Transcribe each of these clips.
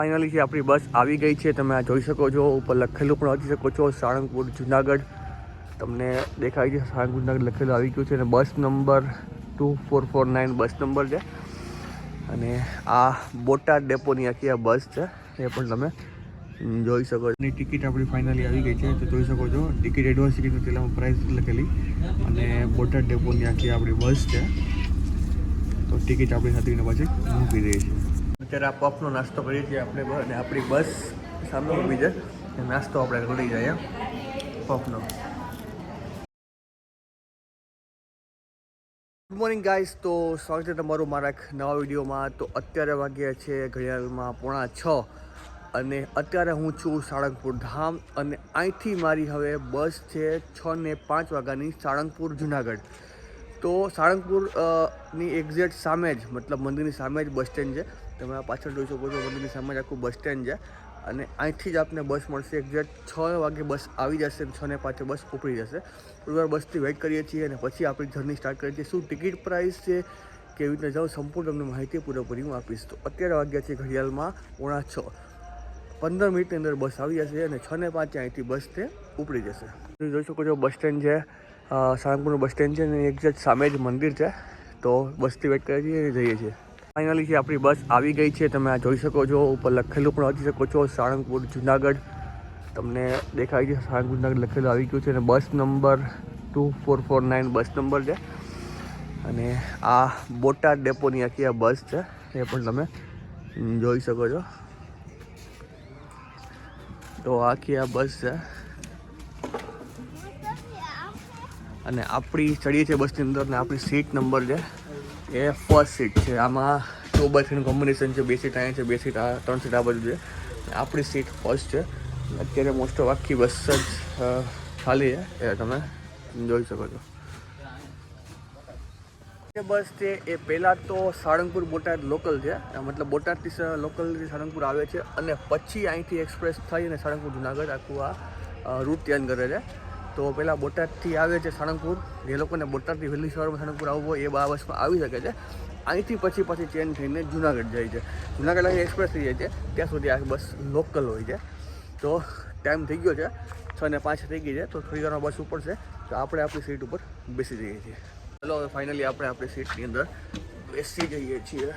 Finally આપણી બસ આવી ગઈ છે. તમે આ જોઈ શકો છો, ઉપર લખેલું પણ વાંચી શકો છો, સાળંગપુર જુનાગઢ. તમને દેખાય છે સાળંગપુર જુનાગઢ લખેલું આવી ગયું છે અને બસ નંબર 2449 બસ નંબર છે. અને આ બોટાદ ડેપોની આખી આ બસ છે, એ પણ તમે જોઈ શકો છો. એની ટિકિટ આપણી ફાઇનલી આવી ગઈ છે, તો જોઈ શકો છો. ટિકિટ એડવાન્સ ટિકિટ પેલામાં પ્રાઇસ લખેલી અને બોટાદ ડેપોની આખી આપણી બસ છે. તો ટિકિટ આપણી સાથે પાછી મૂકી દઈએ છીએ. અત્યારે આ પફનો નાસ્તો કરીએ છીએ આપણે, અને આપણી બસ સામે ઊભી છે. નાસ્તો આપણે લઈ જાય પફનો. ગુડ મોર્નિંગ ગાઈસ, તો સ્વાગત છે તમારું મારા એક નવા વિડીયોમાં. તો અત્યારે વાગ્યા છે ઘડિયાળમાં 6:45 અને અત્યારે હું છું સાળંગપુર ધામ. અને અહીંથી મારી હવે બસ છે 6:05 વાગ્યાની સાળંગપુર જુનાગઢ. તો સાળંગપુર ની એક્ઝેક્ટ સામે જ, મતલબ મંદિરની સામે જ બસ સ્ટેન્ડ છે. તમે આ પાછળ જોઈ શકો છો, મંદિરની સામે જ આખું બસ સ્ટેન્ડ છે. અને અહીંથી જ આપને બસ મળશે. એક્ઝેક્ટ 6 વાગે બસ આવી જશે અને 6:05 બસ ઉપડી જશે. થોડી વાર બસથી વેઇટ કરીએ છીએ અને પછી આપણી જર્ની સ્ટાર્ટ કરીએ છીએ. શું ટિકિટ પ્રાઇસ છે, કેવી રીતે જાઉં, સંપૂર્ણ તમને માહિતી પૂરેપૂરી હું આપીશ. તો અત્યારે વાગ્યા છે ઘડિયાળમાં 6:45. 15 મિનિટની અંદર બસ આવી જશે અને 6:05 અહીંથી બસ તે ઉપડી જશે. તમે જોઈ શકો છો બસ સ્ટેન્ડ છે, સાળંગપુરનું બસ સ્ટેન્ડ છે અને એક્ઝેક્ટ સામે જ મંદિર છે. તો બસથી વેઇટ કરીએ છીએ અને જઈએ છીએ. ફાઇનલી આપણી બસ આવી ગઈ છે. તમે આ જોઈ શકો છો, ઉપર લખેલું પણ વાંચી શકો છો, સાળંગપુર જુનાગઢ. તમને દેખાય છે સાળંગપુર જુનાગઢ લખેલું આવી ગયું છે અને બસ નંબર 2449 બસ નંબર છે. અને આ બોટાદ ડેપોની આખી આ બસ છે, એ પણ તમે જોઈ શકો છો. તો આખી આ બસ છે અને આપણી ચડીએ છીએ બસની અંદર અને આપણી સીટ નંબર છે એ ફર્સ્ટ સીટ છે. આમાં 2x3 કોમ્બિનેશન છે. 2 સીટ અહીંયા છે, 2 સીટ આ, 3 સીટ આ બાજુ છે. આપણી સીટ ફર્સ્ટ છે. અત્યારે મોસ્ટ ઓફ આખી બસ જ ખાલી છે, એ તમે જોઈ શકો છો. એ બસ છે એ પહેલાં તો સાળંગપુર બોટાદ લોકલ છે, મતલબ બોટાદથી લોકલથી સાળંગપુર આવે છે અને પછી અહીંથી એક્સપ્રેસ થઈ અને સાળંગપુર જુનાગઢ આખું આ રૂટ ચેન્જ કરે છે. તો પહેલાં બોટાદથી આવે છે સાળંગપુર. જે લોકોને બોટાદથી વહેલી સવારમાં સાળંગપુર આવવું હોય એ આ બસમાં આવી શકે છે. અહીંથી પછી ચેન્જ થઈને જુનાગઢ જાય છે. જુનાગઢ અહીં એક્સપ્રેસ થઈ જાય છે, ત્યાં સુધી આ બસ લોકલ હોય છે. તો ટાઈમ થઈ ગયો છે, 6:05 થઈ ગઈ છે. તો થોડી વારમાં બસ ઉપડશે, તો આપણે આપણી સીટ ઉપર બેસી જઈએ છીએ. ચલો હવે ફાઇનલી આપણે આપણી સીટની અંદર બેસી જઈએ છીએ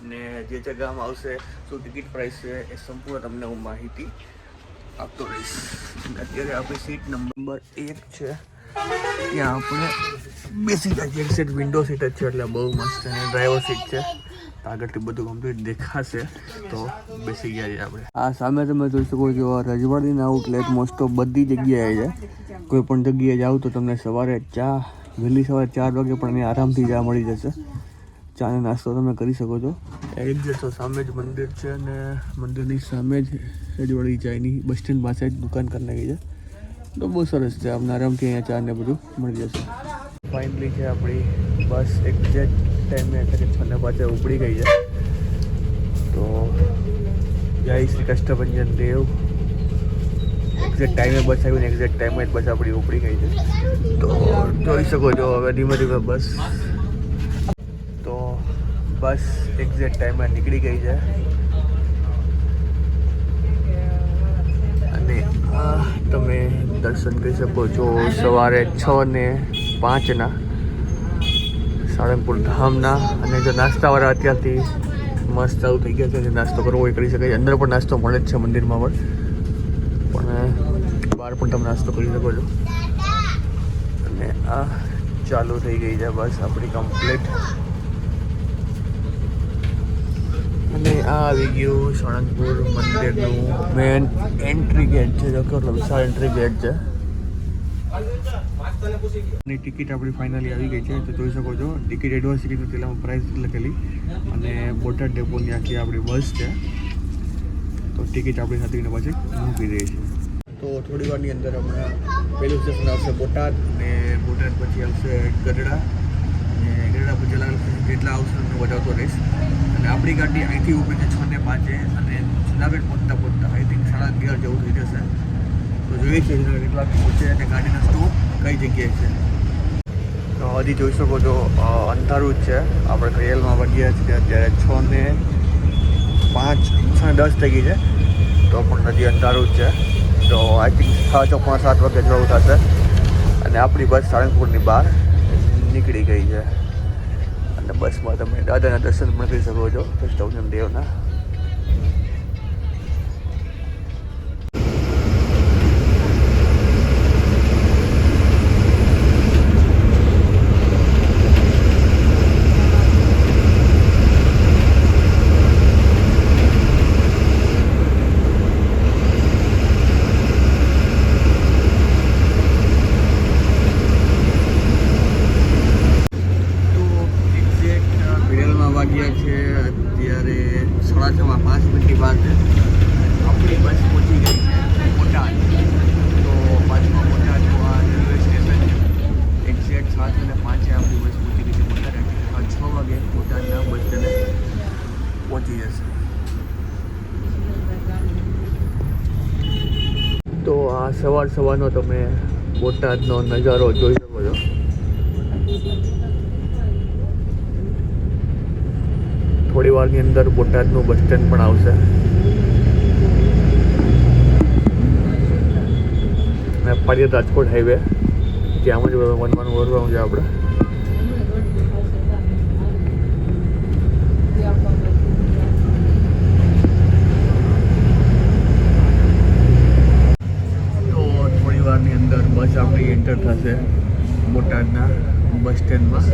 અને જે જગ્યામાં આવશે, શું ટિકિટ પ્રાઇસ છે, એ સંપૂર્ણ તમને હું માહિતી આપતો રહીશ. અત્યારે આપણી સીટ નંબર 1 છે, ત્યાં આપણે બેસી જાય છે. એક્ઝેક્ટ વિન્ડો સીટ જ છે, એટલે બહુ મસ્ત છે. ડ્રાઈવર સીટ છે, આગળથી બધું કમ્પ્લીટ દેખાશે. તો બેસી ગયા છે આપણે. આ સામે તમે જોઈ શકો છો રજવાડીના આઉટલેટ મોસ્ટ ઓફ બધી જગ્યાએ છે. કોઈ પણ જગ્યાએ જાઓ તો તમને સવારે વહેલી સવારે 4 વાગે પણ અહીંયા આરામથી ચા મળી જશે. ચાનો નાસ્તો તમે કરી શકો છો. એક્ઝેક્ટ તો સામે જ મંદિર છે અને મંદિરની સામે જ રજવાડી ચાયની બસ સ્ટેન્ડ પાસે જ દુકાન કરી નાખી છે. તો બહુ સરસ છે, અમને આરામથી અહીંયા ચા ને બધું મળી જશે. ફાઇનલી છે આપણી બસ એક્ઝેક્ટ ટાઈમે એટલે કે 6:05 ઉપડી ગઈ છે. તો જય શ્રી કષ્ટભંજન દેવ. એક્ઝેક્ટ ટાઈમે બસ આવી ને એક્ઝેક્ટ ટાઈમે જ બસ આપણી ઉપડી ગઈ છે. તો જોઈ શકો છો હવે ધીમે ધીમે બસ. તો બસ એક્ઝેક્ટ ટાઈમે નીકળી ગઈ છે અને તમે દર્શન કરી શકો છો સવારે 6:05 સાળંગપુર ધામના. અને જો નાસ્તાવાળા અત્યારથી મસ્ત ચાલુ થઈ ગયા છે, જે નાસ્તો કરવો હોય કરી શકાય. અંદર પણ નાસ્તો મળે જ છે મંદિરમાં પણ બહાર પણ તમે નાસ્તો કરી શકો છો. અને આ ચાલુ થઈ ગઈ છે બસ આપણી કમ્પ્લીટ. અને આ આવી ગયું સાળંગપુર મંદિરનું મેન એન્ટ્રી ગેટ છે, જો કે વિશાળ એન્ટ્રી ગેટ છે. અને ટિકિટ આપણી ફાઇનલી આવી ગઈ છે, તો જોઈ શકો છો. ટિકિટ એડવાન્સ ટિકિટ પેલામાં પ્રાઇસ લખેલી અને બોટાદ ડેપોની આખી આપણી બસ છે. તો ટિકિટ આપણી સાથે પાછી મૂકી દઈએ છીએ. તો થોડી વારની અંદર હમણાં પહેલું સ્ટેશન આવશે બોટાદ, અને બોટાદ પછી આવશે ગઢડા, અને ગઢડા પછી જેટલા આવશે હું બતાવતો રહીશ. અને આપણી ગાડી અહીંથી ઉપડી છે 6:05 અને જુનાગઢ પહોંચતા આઈ થિંક 11:30 જેવું થઈ જશે. તો જોઈએ છીએ જુનાગઢ કેટલા પહોંચે અને ગાડીનો સ્ટોપ કઈ જગ્યાએ છે. તો હજી જોઈ શકો છો અંધારું જ છે. આપણે ઘડિયાળમાં વાગ્યા છીએ અત્યારે 6:05 5:10 થઈ ગઈ છે તો પણ હજી અંધારું જ છે. તો આઈ થિંક 6:45 વાગે જવું થશે અને આપણી બસ સાળંગપુરની બહાર નીકળી ગઈ છે. અને બસમાં તમે દાદાના દર્શન પણ કરી શકો છો કૃષ્ણ દેવના. વાગ્યા છે અત્યારે 6:30 5 મિનિટની વાર છે. આપણી બસ પહોંચી ગઈ છે બોટાદ. તો બાજુમાં બોટાદનું આ રેલવે સ્ટેશન છે. એક્ઝેક્ટ 7:05 આપણી બસ પહોંચી ગઈ છે બોટાદ. 6 વાગે બોટાદના બસ સ્ટેન્ડે પહોંચી જશે. તો આ સવારનો તમે બોટાદનો નજારો જોઈ શકો છો. થોડી વારની અંદર બોટાદનું બસ સ્ટેન્ડ પણ આવશે. અને પાડિયાદ રાજકોટ હાઈવે ત્યાં જ વરવાનું છે આપણે. તો થોડી વારની અંદર બસ આપણી એન્ટર થશે બોટાદના બસ સ્ટેન્ડમાં.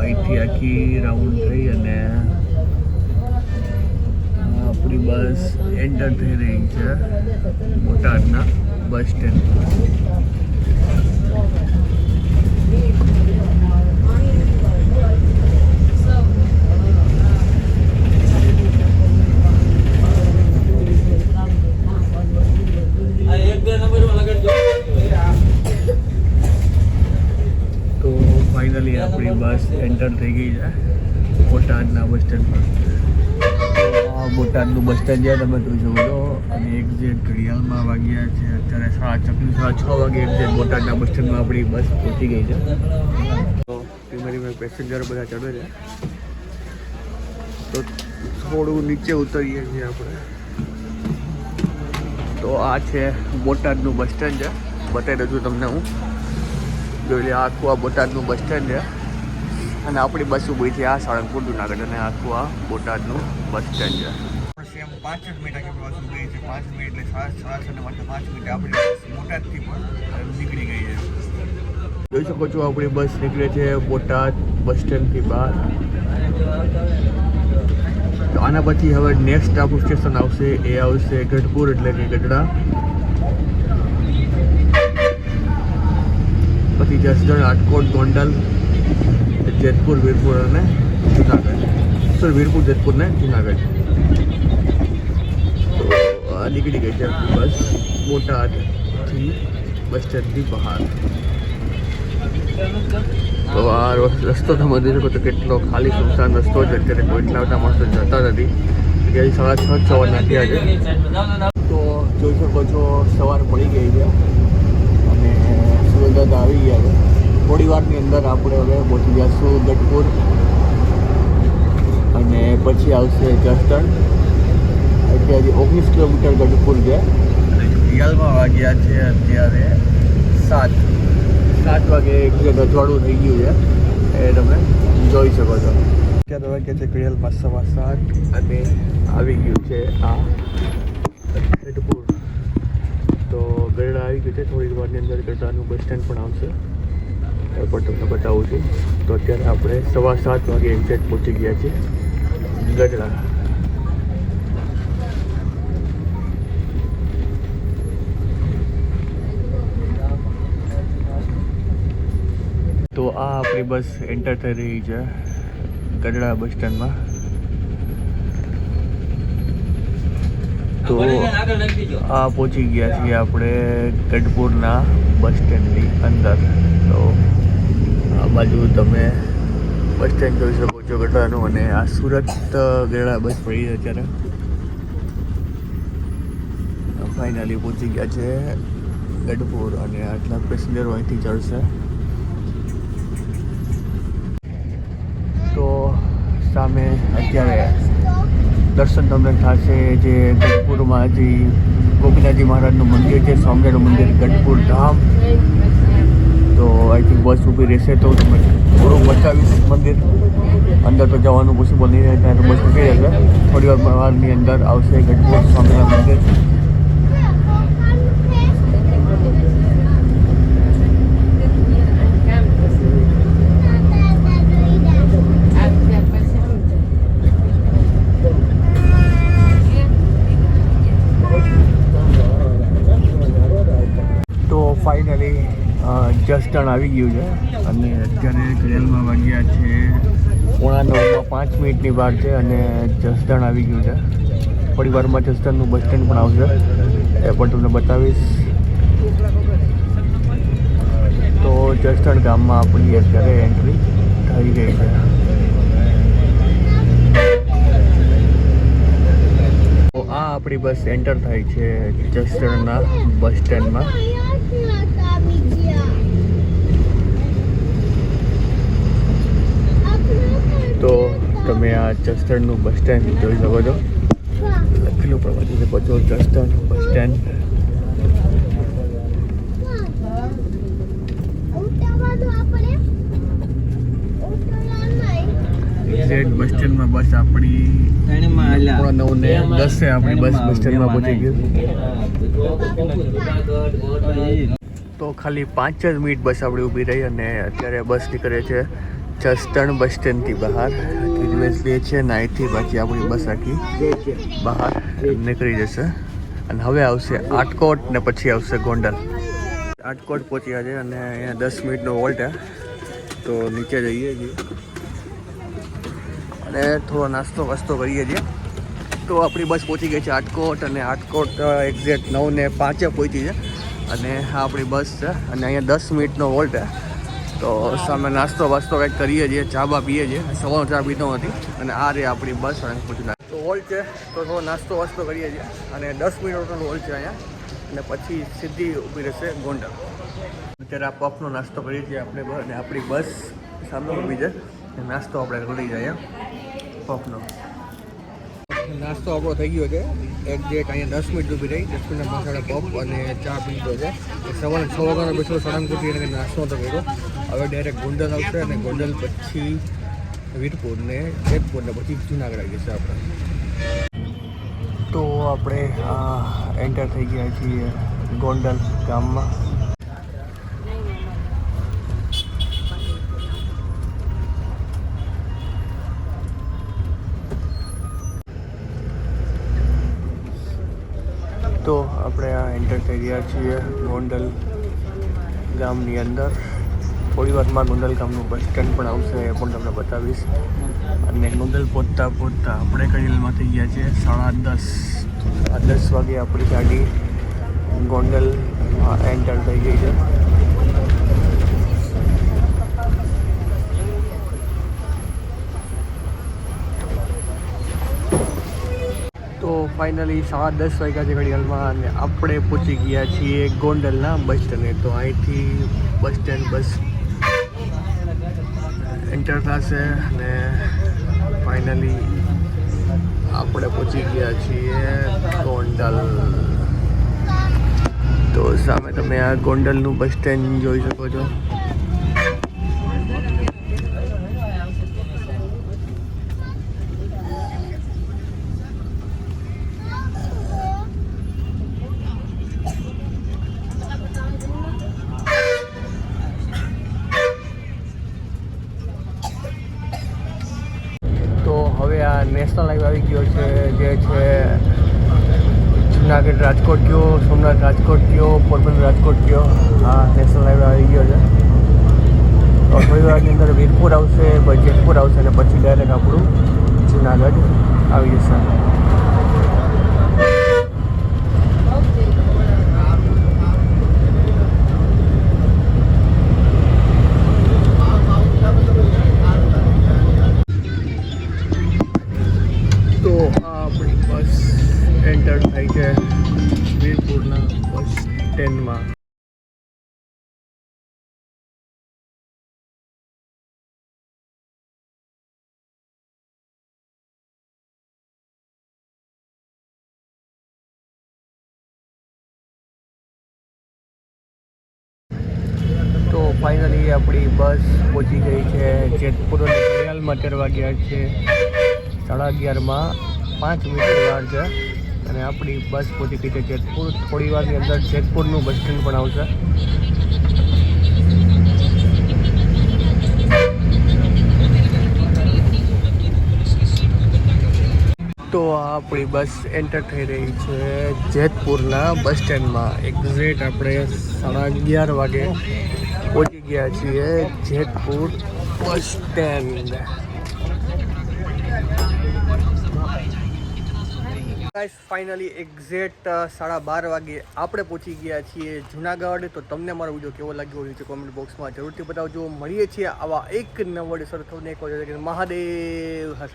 અહીંથી આખી રાઉન્ડ થઈ અને આપણી બસ એન્ટર થઈ રહી છે બોટાદના બસ સ્ટેન્ડમાં. તો ફાઇનલી આપણી બસ એન્ટર થઈ ગઈ છે બોટાદના બસ સ્ટેન્ડમાં. તો બોટાદનું બસ સ્ટેન્ડ છે તમે જોઈ શકો છો. અને એક્ઝેક્ટ ઘડિયાળમાં વાગ્યા છે અત્યારે 6:30 વાગે એક્ઝેક્ટ બોટાદના બસ સ્ટેન્ડમાં આપણી બસ પહોંચી ગઈ છે. તો ધીમે પેસેન્જર બધા ચડે છે. તો થોડું નીચે ઉતરીએ છીએ આપણે. તો આ છે બોટાદનું બસ સ્ટેન્ડ છે. બતાવી દઉં છું તમને હું. જોઈ લે આખું આ બોટાદનું બસ સ્ટેન્ડ છે અને આપણી બસ ઊભી છે આ સાળંગપુર જુનાગઢ. અને આખું આ બોટાદનું બસ સ્ટેન્ડ છે. સેમ 5 જ મિનિટ આપણી બસ ઊભી છે. 5 મિનિટ એટલે 5 મિનિટ આપણી બસ બોટાદથી પણ નીકળી ગઈ છે. જોઈ શકો છો આપણી બસ નીકળે છે બોટાદ બસ સ્ટેન્ડથી બહાર. તો આના પછી હવે નેક્સ્ટ આપણું સ્ટેશન આવશે એ આવશે ગઢપુર એટલે કે ગઢડા. પછી જસદણ, રાજકોટ, ગોંડલ, જેતપુર, વીરપુર અને જુનાગઢ. વીરપુર, જેતપુર ને જુનાગઢ. તો આ નીકળી ગઈ છે આપણી બસ બોટાદથી બસ સ્ટેન્ડથી બહાર. તો આ રસ્તો તમે જોઈ શકો તો કેટલો ખાલી સુમસાન રસ્તો છે. અત્યારે કોઈ એટલા બધા માણસો જતા નથી. અત્યારે 6:30 સવારના થયા છે. તો જોઈ શકો છો સવાર પડી ગઈ છે અને સૂર્યદાદા આવી ગયા છે. થોડી વારની અંદર આપણે હવે પહોંચી જઈશું ગઢપુર અને પછી આવશે જસદણ. અત્યારે 19 કિલોમીટર ગઢપુર છે. અને ઘડિયાળમાં વાગ્યા છે અત્યારે 7 વાગે એક્ઝેક્ટ અજવાળું થઈ ગયું છે એ તમે જોઈ શકો છો. અત્યારે વાગ્યા છે ઘડિયાળમાં 7:15 અને આવી ગયું છે આ ગઢપુર. તો ગઢડા આવી ગયું છે. થોડી વારની અંદર ગઢડાનું બસ સ્ટેન્ડ પણ આવશે એ પણ તમને બતાવું છું. તો અત્યારે આપણે 7:15 વાગે એક્ઝેક્ટ પહોંચી ગયા છીએ ગઢડા. તો આ આપણી બસ એન્ટર થઈ રહી છે ગઢડા બસ સ્ટેન્ડમાં. તો આ પહોંચી ગયા છીએ આપણે ગઢપુરના બસ સ્ટેન્ડની અંદર. તો આ બાજુ તમે બસ સ્ટેન્ડ જોઈ શકો છો ગઢડાનું. અને આ સુરત ગઢડા બસ પડી છે અત્યારે. ફાઇનલી પહોંચી ગયા છે ગઢપુર અને આટલા પેસેન્જરો અહીંથી ચડશે. તો સામે અત્યારે દર્શન તમને થશે જે ગઢપુરમાં જે ગોપીનાથજી મહારાજનું મંદિર છે, સ્વામિનારાયણનું મંદિર, ગઢપુર ધામ. તો આઈ થિંક બસ ઊભી રહેશે તો તમે થોડુંક બચાવીશ મંદિર. અંદર તો જવાનું પોસિબલ નહીં રહે, ત્યાં તો બસ ઊભી રહેશે. થોડી વારની અંદર આવશે ગઢપુર સ્વામિનારાયણ મંદિર. ફાઇનલી જસદણ આવી ગયું છે અને અત્યારે ઘડિયાળમાં વાગ્યા છે 8:45, 5 મિનિટની વાર છે અને જસદણ આવી ગયું છે. થોડી વારમાં જસદણનું બસ સ્ટેન્ડ પણ આવશે, એ પણ તમને બતાવીશ. તો જસદણ ગામમાં આપણી અત્યારે એન્ટ્રી થઈ ગઈ છે. તો આ આપણી બસ એન્ટર થાય છે જસદણના બસ સ્ટેન્ડમાં. તો તમે આ જસદણનું બસ સ્ટેન્ડ જોઈ શકો છો. લખેલું પણ વાંચી શકો છો, જસદણ બસ સ્ટેન્ડ. એક્ઝેક્ટ બસ સ્ટેન્ડમાં બસ આપણી 9:10 આપણી બસ સ્ટેન્ડમાં પહોંચી ગયું. તો ખાલી 5 જ મિનિટ બસ આપણી ઊભી રહી અને અત્યારે બસ નીકળે છે જસદણ બસ સ્ટેન્ડથી બહાર. રિવર્સ લે છે ને અહીંથી બાકી આપણી બસ આખી બહાર નીકળી જશે અને હવે આવશે આટકોટ ને પછી આવશે ગોંડલ. આટકોટ પહોંચ્યા છે અને અહીંયા 10 મિનિટનો વોલ્ટ છે. તો નીચે જઈએ છીએ અને થોડો નાસ્તો વાસ્તો કરીએ છીએ. તો આપણી બસ પહોંચી ગઈ છે આટકોટ અને આટકોટ એક્ઝેક્ટ 9:05 પહોંચી છે અને આ આપણી બસ છે અને અહીંયા 10 મિનિટનો વોલ્ટ છે. તો સામે નાસ્તો વાસ્તો કંઈક કરીએ છીએ, ચા બા પીએ છીએ. સવારનો ચા પીતો નથી અને આ રે આપણી બસ પહોંચી. તો વોલ્ટ છે તો થોડો નાસ્તો વાસ્તો કરીએ છીએ અને 10 મિનિટનો વોલ્ટ છે અહીંયા અને પછી સીધી ઊભી રહેશે ગોંડલ. અત્યારે આ પફનો નાસ્તો કરીએ છીએ આપણે અને આપણી બસ સામે ઊભી છે. નાસ્તો આપણે લઈ જઈએ પફનો. નાસ્તો આપણો થઈ ગયો છે એક્ઝેક્ટ અહીંયા 10 મિનિટ ઊભી રહી. 10 મિનિટ મસાલા પફ અને ચા પીધો છે. સવારે 6 વાગ્યાનો બેસો સાળંગપુરથી એને નાસ્તો નતો કર્યો. હવે ડાયરેક્ટ ગોંડલ આવશે અને ગોંડલ પછી વીરપુર ને જેતપુર ને પછી જુનાગઢ આવી જશે આપણે. તો આપણે એન્ટર થઈ ગયા છીએ ગોંડલ ગામમાં. તો આપણે એન્ટર થઈ ગયા છીએ ગોંડલ ગામની અંદર. થોડી વારમાં ગોંડલ ગામનું બસ સ્ટેન્ડ પણ આવશે, એ પણ તમને બતાવીશ. અને ગોંડલ પહોંચતા આપણે કડીલમાં થઈ ગયા છીએ 10:30. 10 વાગે આપણી ગાડી ગોંડલ એન્ટર થઈ ગઈ છે. તો ફાઇનલી 10:30 વાગ્યા છે ઘડિયાળમાં અને આપણે પહોંચી ગયા છીએ ગોંડલના બસ સ્ટેન્ડે. તો અહીંથી બસ સ્ટેન્ડ બસ એન્ટર થશે અને ફાઇનલી આપણે પહોંચી ગયા છીએ ગોંડલ. તો સામે તમે આ ગોંડલનું બસ સ્ટેન્ડ જોઈ શકો છો. હવે આ નેશનલ હાઈવે આવી ગયો છે જે છે જુનાગઢ રાજકોટ ગયો, સોમનાથ રાજકોટ ગયો, પોરબંદર રાજકોટ ગયો. આ નેશનલ હાઈવે આવી ગયો છે. તો થોડી વારની અંદર વીરપુર આવશે, પછી જેતપુર આવશે અને પછી ડાયરેક્ટ આપણું જુનાગઢ આવી જશે. તો આપણી બસ એન્ટર થઈ છે વીરપુરના બસ સ્ટેન્ડમાં. ફાઇનલી આપણી બસ પહોંચી ગઈ છે જેતપુર અને ઘડિયાળમાં 13 વાગ્યા છે, 11:30 5 મિનિટ વાર છે અને આપણી બસ પહોંચી ગઈ છે જેતપુર. થોડી વારની અંદર જેતપુરનું બસ સ્ટેન્ડ પણ આવશે. તો આપણી બસ એન્ટર થઈ રહી છે જેતપુરના બસ સ્ટેન્ડમાં. એક્ઝેક્ટ આપણે 11:30 વાગે પહોંચી ગયા છીએ Jetpur bus stand. Guys finally exact 12:30 વાગે આપણે પહોંચી ગયા છીએ જુનાગઢ. તો તમને મારો વિડીયો કેવો લાગ્યો નીચે કોમેન્ટ બોક્સમાં જરૂરથી બતાવજો. મળીએ છીએ આવા એક નવા વિડીયો સાથે. એક મહાદેવ હર.